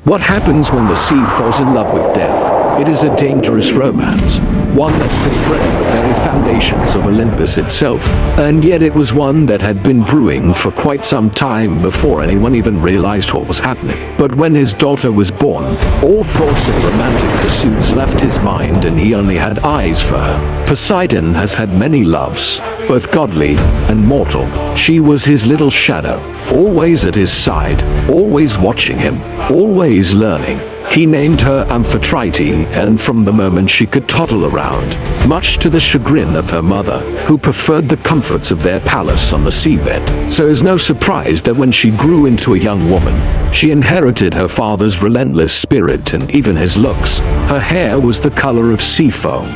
What happens when the sea falls in love with death? It is a dangerous romance, one that could threaten the very foundations of Olympus itself, and yet it was one that had been brewing for quite some time before anyone even realized what was happening. But when his daughter was born, all thoughts of romantic pursuits left his mind and he only had eyes for her. Poseidon has had many loves, both godly and mortal. She was his little shadow, always at his side, always watching him, always learning. He named her Amphitrite, and from the moment she could toddle around, much to the chagrin of her mother, who preferred the comforts of their palace on the seabed. So it's no surprise that when she grew into a young woman, she inherited her father's relentless spirit and even his looks. Her hair was the color of sea foam,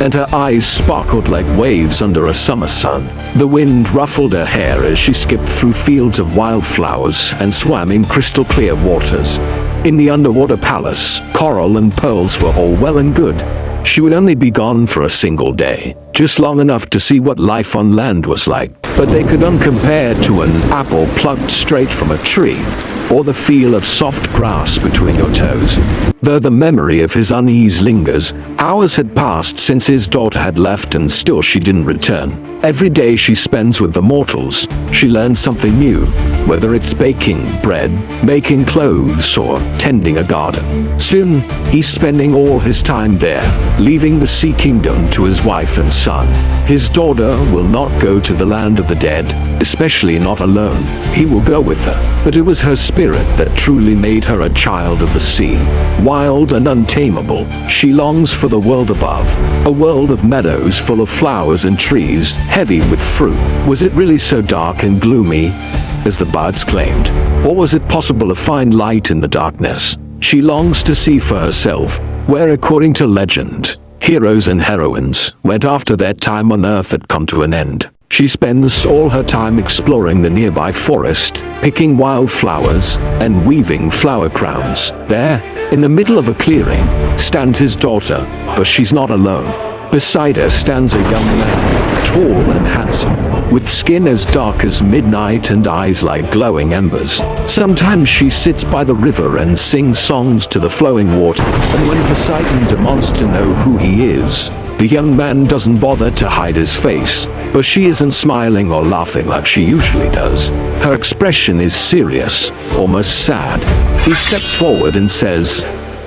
and her eyes sparkled like waves under a summer sun. The wind ruffled her hair as she skipped through fields of wildflowers and swam in crystal clear waters. In the underwater palace, coral and pearls were all well and good. She would only be gone for a single day, just long enough to see what life on land was like. But they could uncompare to an apple plucked straight from a tree, or the feel of soft grass between your toes. Though the memory of his unease lingers, hours had passed since his daughter had left and still she didn't return. Every day she spends with the mortals, she learns something new, whether it's baking bread, making clothes, or tending a garden. Soon, he's spending all his time there, leaving the sea kingdom to his wife and son. His daughter will not go to the land of the dead, especially not alone. He will go with her, but it was her spirit that truly made her a child of the sea. Wild and untamable, she longs for the world above, a world of meadows full of flowers and trees, heavy with fruit. Was it really so dark and gloomy, as the bards claimed? Or was it possible to find light in the darkness? She longs to see for herself, where according to legend, heroes and heroines went after their time on earth had come to an end. She spends all her time exploring the nearby forest, picking wildflowers, and weaving flower crowns. There, in the middle of a clearing, stands his daughter, but she's not alone. Beside her stands a young man, tall and handsome, with skin as dark as midnight and eyes like glowing embers. Sometimes she sits by the river and sings songs to the flowing water, and when Poseidon demands to know who he is, the young man doesn't bother to hide his face, but she isn't smiling or laughing like she usually does. Her expression is serious, almost sad. He steps forward and says,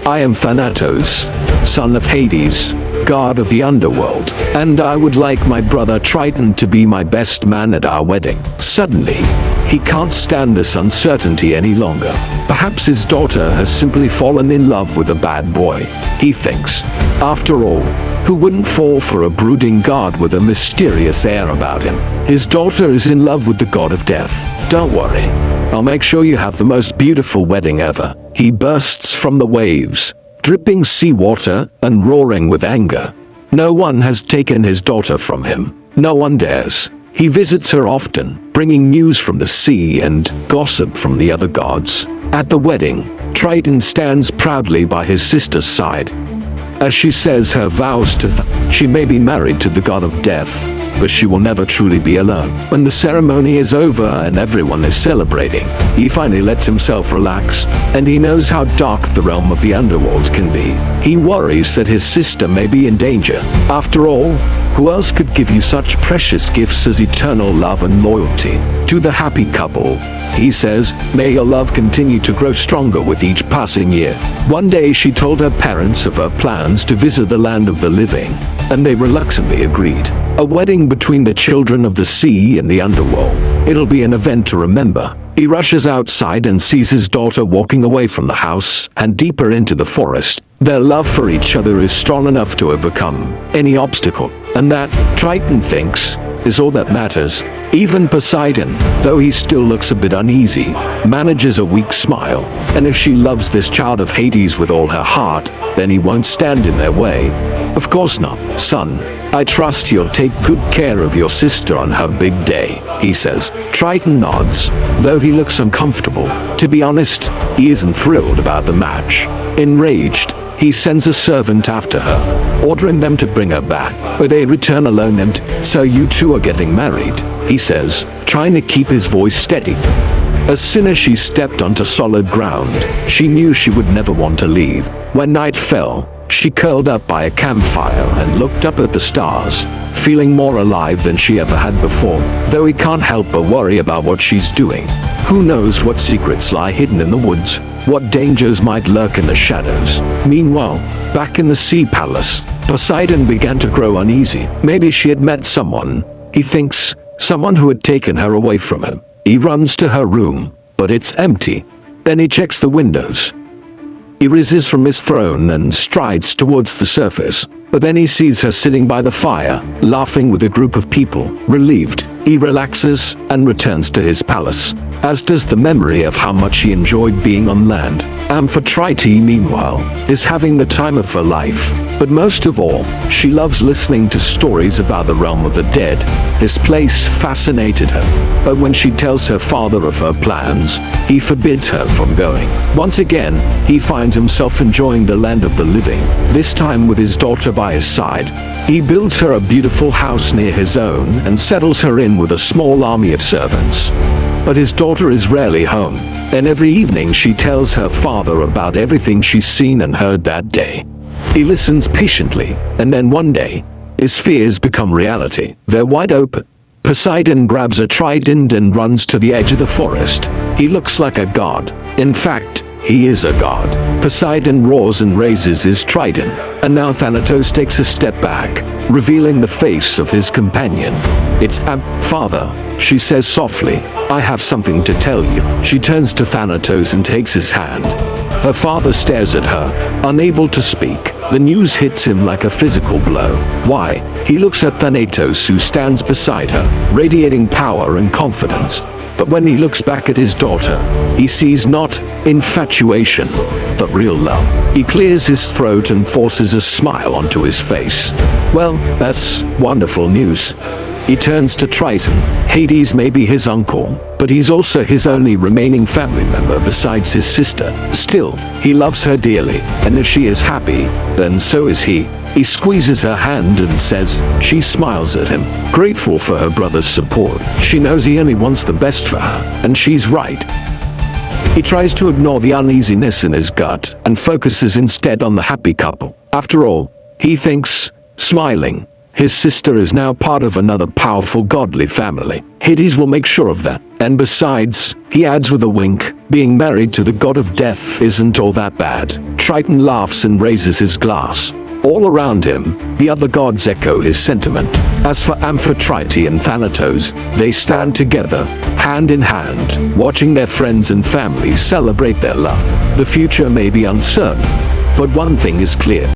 "I am Thanatos, son of Hades, god of the underworld, and I would like my brother Triton to be my best man at our wedding." Suddenly, he can't stand this uncertainty any longer. Perhaps his daughter has simply fallen in love with a bad boy, he thinks. After all, who wouldn't fall for a brooding god with a mysterious air about him? His daughter is in love with the god of death. "Don't worry, I'll make sure you have the most beautiful wedding ever." He bursts from the waves, dripping seawater and roaring with anger. No one has taken his daughter from him. No one dares. He visits her often, bringing news from the sea and gossip from the other gods. At the wedding, Triton stands proudly by his sister's side. As she says her vows to she may be married to the god of death, but she will never truly be alone. When the ceremony is over and everyone is celebrating, he finally lets himself relax, and he knows how dark the realm of the underworld can be. He worries that his sister may be in danger. After all, who else could give you such precious gifts as eternal love and loyalty? To the happy couple, he says, "May your love continue to grow stronger with each passing year." One day she told her parents of her plans to visit the land of the living, and they reluctantly agreed. A wedding between the children of the sea and the underworld. It'll be an event to remember. He rushes outside and sees his daughter walking away from the house and deeper into the forest. Their love for each other is strong enough to overcome any obstacle, and that, Triton thinks, is all that matters. Even Poseidon, though he still looks a bit uneasy, manages a weak smile, and if she loves this child of Hades with all her heart, then he won't stand in their way. "Of course not, son. I trust you'll take good care of your sister on her big day," he says. Triton nods, though he looks uncomfortable. To be honest, he isn't thrilled about the match. Enraged, he sends a servant after her, ordering them to bring her back, but they return alone and, "So you two are getting married," he says, trying to keep his voice steady. As soon as she stepped onto solid ground, she knew she would never want to leave. When night fell, she curled up by a campfire and looked up at the stars, feeling more alive than she ever had before. Though he can't help but worry about what she's doing. Who knows what secrets lie hidden in the woods, what dangers might lurk in the shadows. Meanwhile, back in the sea palace, Poseidon began to grow uneasy. Maybe she had met someone, he thinks, someone who had taken her away from him. He runs to her room, but it's empty. Then he checks the windows. He rises from his throne and strides towards the surface, but then he sees her sitting by the fire, laughing with a group of people. Relieved, he relaxes and returns to his palace, as does the memory of how much he enjoyed being on land. Amphitrite, meanwhile, is having the time of her life, but most of all, she loves listening to stories about the realm of the dead. This place fascinated her, but when she tells her father of her plans, he forbids her from going. Once again, he finds himself enjoying the land of the living, this time with his daughter by his side. He builds her a beautiful house near his own and settles her in with a small army of servants. But his daughter is rarely home, and every evening she tells her father about everything she's seen and heard that day. He listens patiently, and then one day, his fears become reality. They're wide open. Poseidon grabs a trident and runs to the edge of the forest. He looks like a god. In fact, he is a god. Poseidon roars and raises his trident, and now Thanatos takes a step back, revealing the face of his companion. "It's father," she says softly. "I have something to tell you." She turns to Thanatos and takes his hand. Her father stares at her, unable to speak. The news hits him like a physical blow. Why? He looks at Thanatos, who stands beside her, radiating power and confidence. But when he looks back at his daughter, he sees not infatuation, but real love. He clears his throat and forces a smile onto his face. "Well, that's wonderful news." He turns to Triton. Hades may be his uncle, but he's also his only remaining family member besides his sister. Still, he loves her dearly, and if she is happy, then so is he. He squeezes her hand and says. She smiles at him, grateful for her brother's support. She knows he only wants the best for her, and she's right. He tries to ignore the uneasiness in his gut and focuses instead on the happy couple. After all, he thinks, smiling, his sister is now part of another powerful godly family. Hades will make sure of that. And besides, he adds with a wink, being married to the god of death isn't all that bad. Triton laughs and raises his glass. All around him, the other gods echo his sentiment. As for Amphitrite and Thanatos, they stand together, hand in hand, watching their friends and family celebrate their love. The future may be uncertain, but one thing is clear.